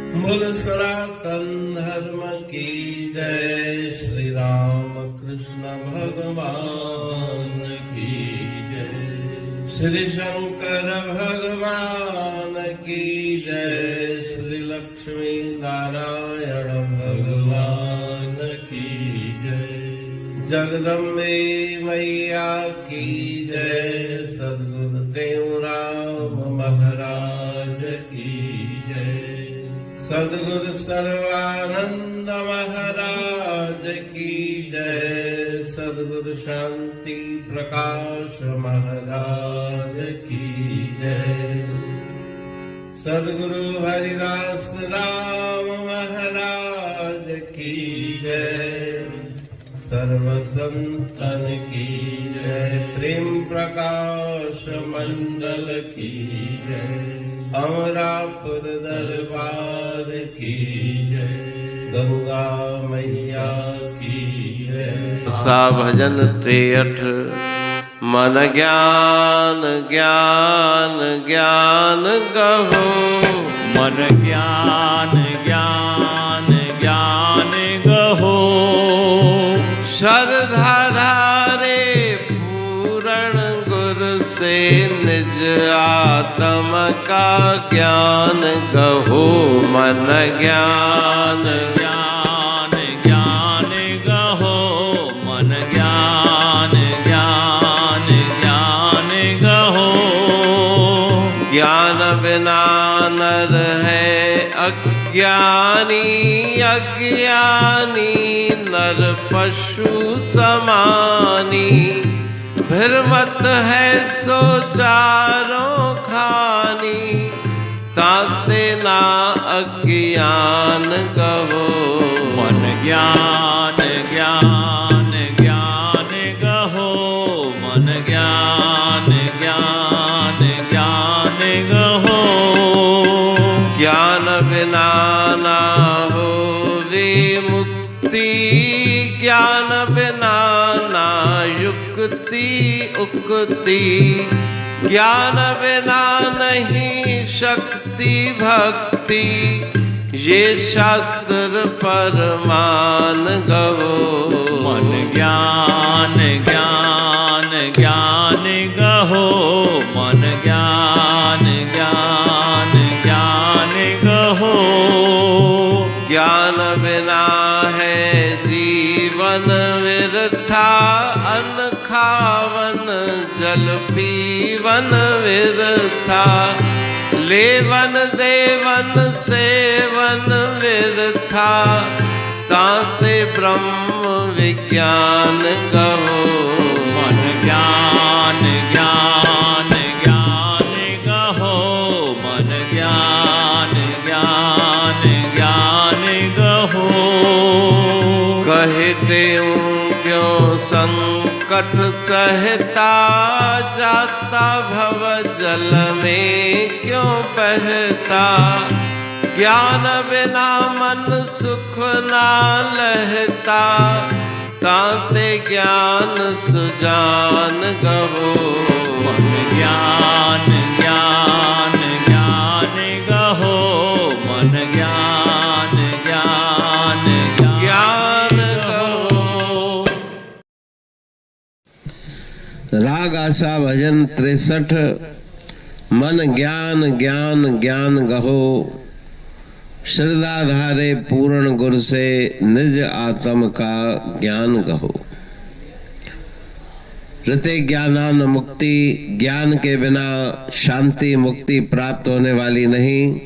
बोल सनातन धर्म की जय, श्री राम कृष्ण भगवान की जय, श्री शंकर भगवान की जय, श्री लक्ष्मी नारायण भगवान की जय, जगदम्बे मैया की जय, सद्गुरुदेव राम महाराज की जय, सद्गुरु सर्वानंद महाराज की जय, सद्गुरु शांति प्रकाश महाराज की जय, सद्गुरु हरिदास राम महाराज की जय, सर्व संतन की जय, प्रेम प्रकाश मंडल की जय, अमरापुर दरबार की जय, गंगा मैया की जय। सा भजन 63 मन ज्ञान ज्ञान ज्ञान गहो, मन ज्ञान ज्ञान ज्ञान गहो, श्रद्धा धारे पूर्ण गुरु से निज आत्म का ज्ञान गहो, मन ज्ञान ज्ञान ज्ञान गहो, मन ज्ञान ज्ञान ज्ञान गहो, ज्ञान बिना नर है अज्ञानी, अज्ञानी नर पशु समानी, भ्रमत है सो चारों खानी, ताते ना अज्ञान गहो, मन ज्ञान ज्ञान ज्ञान गहो, मन ज्ञान ज्ञान ज्ञान गहो, ज्ञान बिना ना हो विमुक्ति, ज्ञान बिना ना युक्ति उक्ति, ज्ञान बिना नहीं शक्ति भक्ति, ये शास्त्र परमान गहो, मन ज्ञान ज्ञान ज्ञान गहो, मन ज्ञान ज्ञान ज्ञान गहो, ज्ञान बिना है जीवन विरथा, अन्न खावन जल पीवन विरथा, लेवन देवन सेवन विरथा, ताते ब्रह्म विज्ञान गहो, मन ज्ञान ज्ञान ज्ञान गहो, मन ज्ञान ज्ञान ज्ञान गहो, कहते क्यों संकट सहता, जाता भव जल में क्यों बहता, ज्ञान बिना मन सुख ना लहता, ताते ज्ञान सुजान गहो, मन ज्ञान ज्ञान ज्ञान गहो, मन ज्ञान ज्ञान ज्ञान गहो। राग आशा भजन 63 मन ज्ञान ज्ञान ज्ञान गहो, श्रद्धा धारे पूर्ण गुरु से निज आत्म का ज्ञान गहो, ऋते ज्ञानान मुक्ति, ज्ञान के बिना शांति मुक्ति प्राप्त होने वाली नहीं।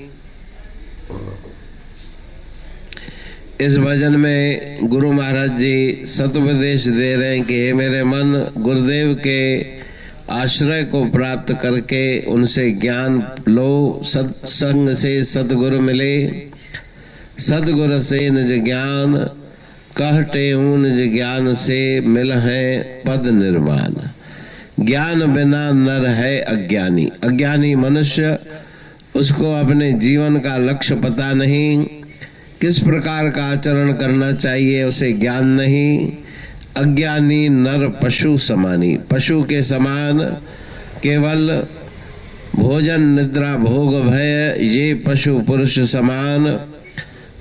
इस भजन में गुरु महाराज जी सतुपदेश दे रहे हैं कि हे मेरे मन, गुरुदेव के आश्रय को प्राप्त करके उनसे ज्ञान लो, सत्संग से सतगुरु मिले, सतगुरु से निज ज्ञान कहते हूँ, निज ज्ञान से मिल है पद निर्माण। ज्ञान बिना नर है अज्ञानी, अज्ञानी मनुष्य, उसको अपने जीवन का लक्ष्य पता नहीं, किस प्रकार का आचरण करना चाहिए उसे ज्ञान नहीं। अज्ञानी नर पशु समानी, पशु के समान केवल भोजन निद्रा भोग भय ये पशु पुरुष समान,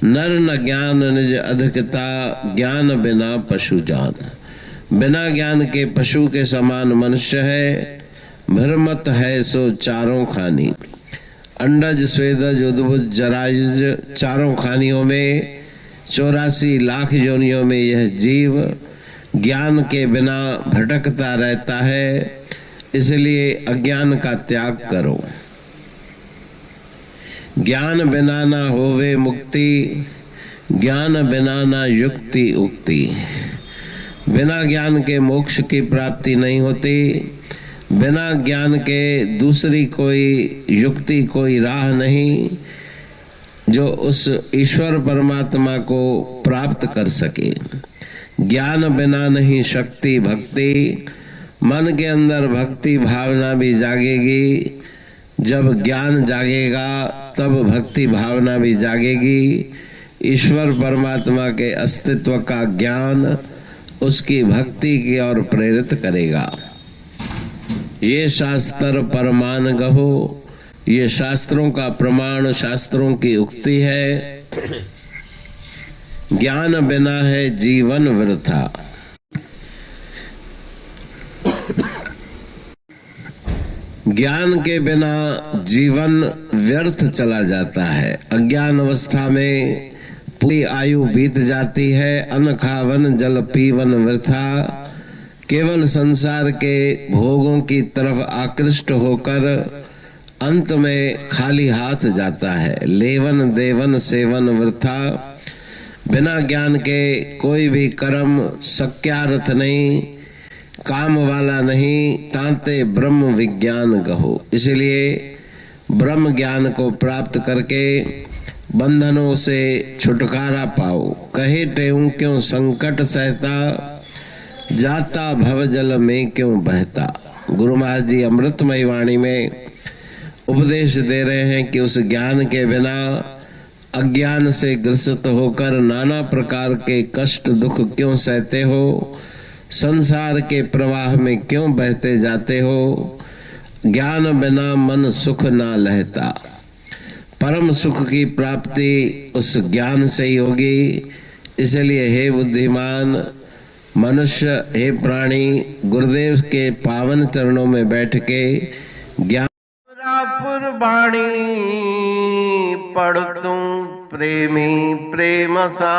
नर न ज्ञान निज अधिकता, ज्ञान बिना पशु जान। बिना ज्ञान के पशु के समान मनुष्य है, भ्रमत है सो चारों खानी। अंडज स्वेदज उद्भुज जरायुज चारों खानियों में, 84 लाख योनियों में यह जीव ज्ञान के बिना भटकता रहता है। इसलिए अज्ञान का त्याग करो। ज्ञान बिना ना होवे मुक्ति, ज्ञान बिना ना युक्ति उक्ति। बिना ज्ञान के मोक्ष की प्राप्ति नहीं होती। बिना ज्ञान के दूसरी कोई युक्ति, कोई राह नहीं जो उस ईश्वर परमात्मा को प्राप्त कर सके। ज्ञान बिना नहीं शक्ति भक्ति। मन के अंदर भक्ति भावना भी जागेगी। जब ज्ञान जागेगा तब भक्ति भावना भी जागेगी। ईश्वर परमात्मा के अस्तित्व का ज्ञान उसकी भक्ति की ओर प्रेरित करेगा। ये शास्त्र प्रमाण गहो, ये शास्त्रों का प्रमाण, शास्त्रों की उक्ति है। ज्ञान बिना है जीवन वृथा। ज्ञान के बिना जीवन व्यर्थ चला जाता है। अज्ञान अवस्था में पूरी आयु बीत जाती है। अन्न खावन जल पीवन वृथा। केवल संसार के भोगों की तरफ आकृष्ट होकर अंत में खाली हाथ जाता है। लेवन देवन सेवन वृथा। बिना ज्ञान के कोई भी कर्म सत्यार्थ नहीं, काम वाला नहीं। तांते ब्रह्म विज्ञान कहो। इसलिए ब्रह्म ज्ञान को प्राप्त करके बंधनों से छुटकारा पाओ। कहे टेऊं क्यों संकट सहता, जाता भव जल में क्यों बहता। गुरु महाराज जी अमृतमयी वाणी में उपदेश दे रहे हैं कि उस ज्ञान के बिना अज्ञान से ग्रसित होकर नाना प्रकार के कष्ट दुख क्यों सहते हो। संसार के प्रवाह में क्यों बहते जाते हो। ज्ञान बिना मन सुख ना लहता। परम सुख की प्राप्ति उस ज्ञान से ही होगी। इसलिए हे बुद्धिमान मनुष्य, हे प्राणी, गुरुदेव के पावन चरणों में बैठ के ज्ञान वाणी पढ़ तू प्रेमी प्रेम सा।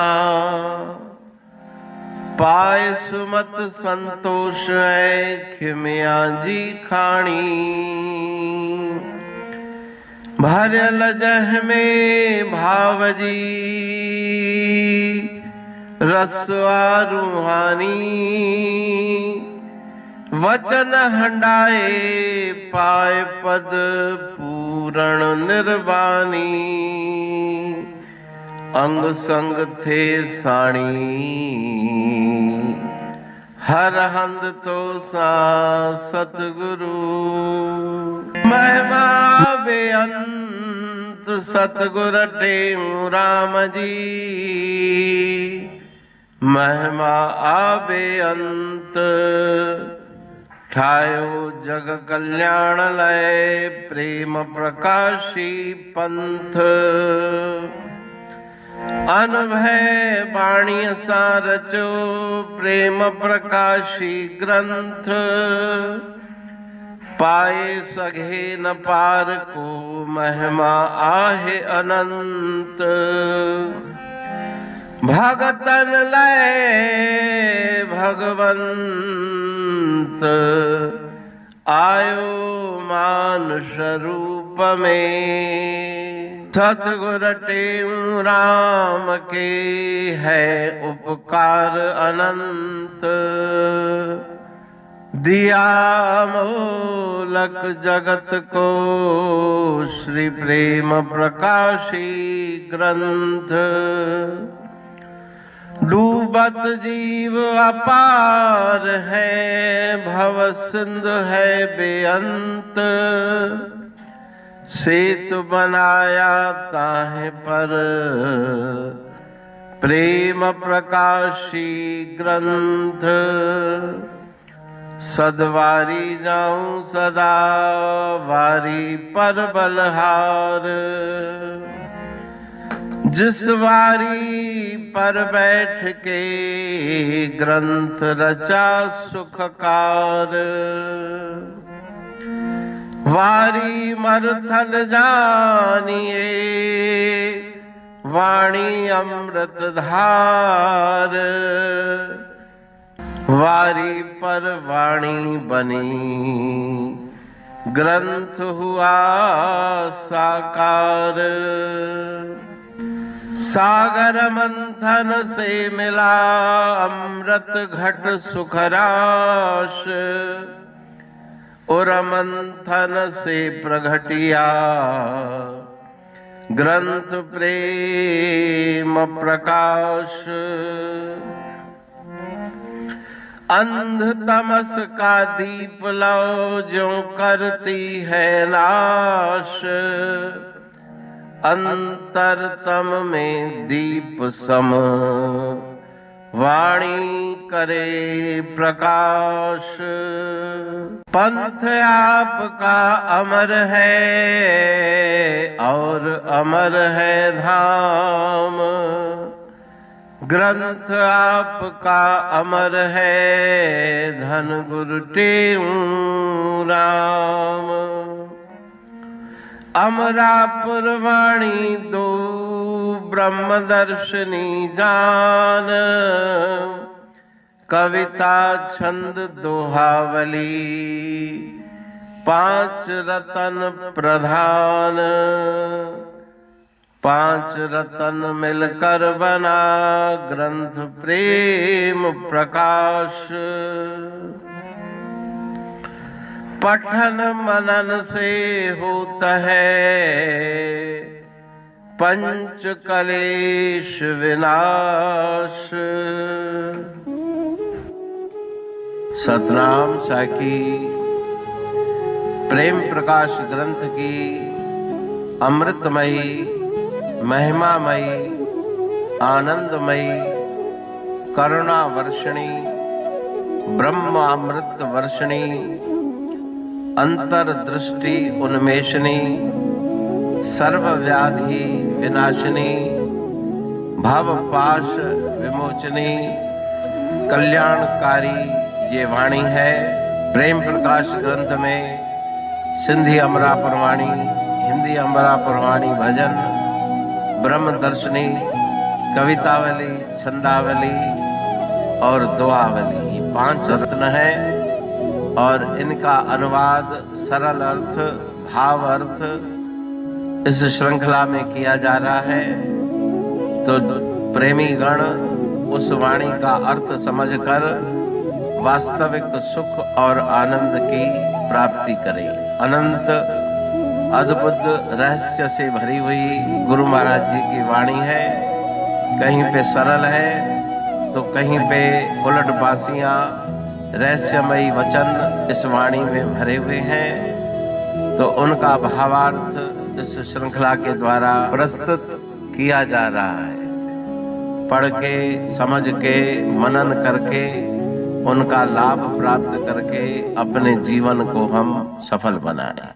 पाए सुमत संतोष है खिमिया जी खाणी। भरल जह में भावजी रसवा रूहानी। वचन हंडाए पाए पद पूरण निर्वाणी। अंग संग थे साणी हर हंद तो सा सतगुरु। महिमा बेअंत सतगुर टेऊ राम जी। महिमा आबे अंत ठायो जग कल्याण लय। प्रेम प्रकाशी पंथ अनभय बाणी सा रचो। प्रेम प्रकाशी ग्रंथ पाए सघे न पार को। महिमा आहे अनंत भगतन लय भगवंत। आयो मानुष रूप में। सतगुर टेऊ राम के है उपकार अनंत। दिया मोलक जगत को श्री प्रेम प्रकाशी ग्रंथ। डूबत जीव अपार है भव सिंध है बेअंत। सेतु बनाया ताहे पर प्रेम प्रकाशी ग्रंथ। सदवारी जाऊं सदा वारी पर बलहार। जिस वारी पर बैठ के ग्रंथ रचा सुखकार। वारी मरथल जानिए वाणी अमृत धार। वारी पर वाणी बनी ग्रंथ हुआ साकार। सागर मंथन से मिला अमृत घट सुखराश। और मंथन से प्रगटिया ग्रंथ प्रेम प्रकाश। अंध तमस का दीप लो जो करती है नाश। अंतरतम में दीप सम वाणी करे प्रकाश। पंथ आपका अमर है और अमर है धाम। ग्रंथ आपका अमर है धन गुरु टेऊ राम। अमरापुर वाणी दो ब्रह्मदर्शनी जान। कविता छंद दोहावली पांच रतन प्रधान। पांच रतन मिलकर बना ग्रंथ प्रेम प्रकाश। पठन मनन से होता है पंच कलेश विनाश। सतनाम साखी प्रेम प्रकाश ग्रंथ की अमृतमयी महिमामयी आनंदमयी करुणा वर्षिणी ब्रह्म अमृत वर्षिणी अंतर्दृष्टि उन्मेषणी सर्वव्याधि विनाशिनी भव पाश विमोचनी कल्याणकारी ये वाणी है। प्रेम प्रकाश ग्रंथ में सिंधी अमरापुर वाणी, हिंदी अमरापुर वाणी भजन, ब्रह्म दर्शनी, कवितावली, छंदावली और दुआवली ये पांच रत्न हैं। और इनका अनुवाद सरल अर्थ भाव अर्थ इस श्रृंखला में किया जा रहा है। तो प्रेमी गण उस वाणी का अर्थ समझकर वास्तविक सुख और आनंद की प्राप्ति करें। अनंत अद्भुत रहस्य से भरी हुई गुरु महाराज जी की वाणी है। कहीं पे सरल है तो कहीं पे उलट बासियां रहस्यमयी वचन इस वाणी में भरे हुए हैं। तो उनका भावार्थ इस श्रृंखला के द्वारा प्रस्तुत किया जा रहा है। पढ़ के समझ के मनन करके उनका लाभ प्राप्त करके अपने जीवन को हम सफल बनाएं।